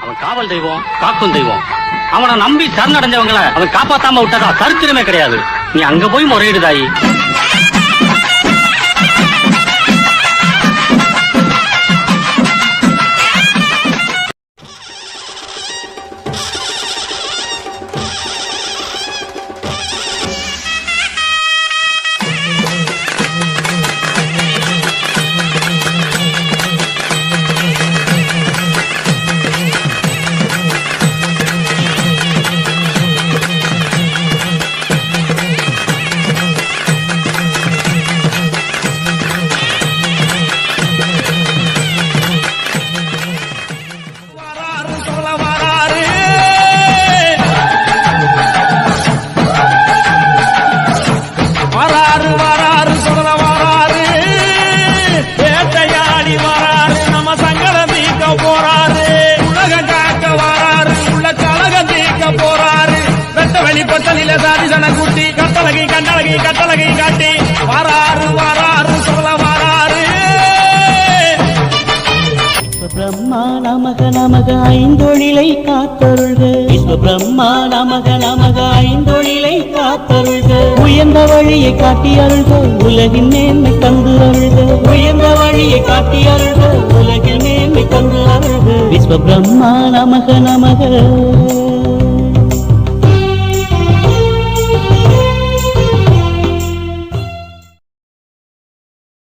அவன் காவல் தெய்வம், காக்கும் தெய்வம். அவனை நம்பி சரணடைஞ்சவங்களை அவன் காப்பாத்தாம விட்டதா சரித்திரமே கிடையாது. நீ அங்க போய் முறையிடுதாயி. குட்டி கட்டழகி கண்டழகி கட்டழகி காட்டி வாராறு வாராறு சொல்ல வாராறு. பிரம்மா நமக நமக ஐந்தொழிலை காத்தருள்க. விஸ்வ பிரம்மா நமக நமக ஐந்தொழிலை காத்தருள்க. உயர்ந்த வழியை காட்டி அருள்க, உலகின் மேன்மை தந்து அருள்க. உயர்ந்த வழியை காட்டி அருள்க, உலகின் மேன்மை தந்து அருள்க. விஸ்வ பிரம்மா நமக நமக.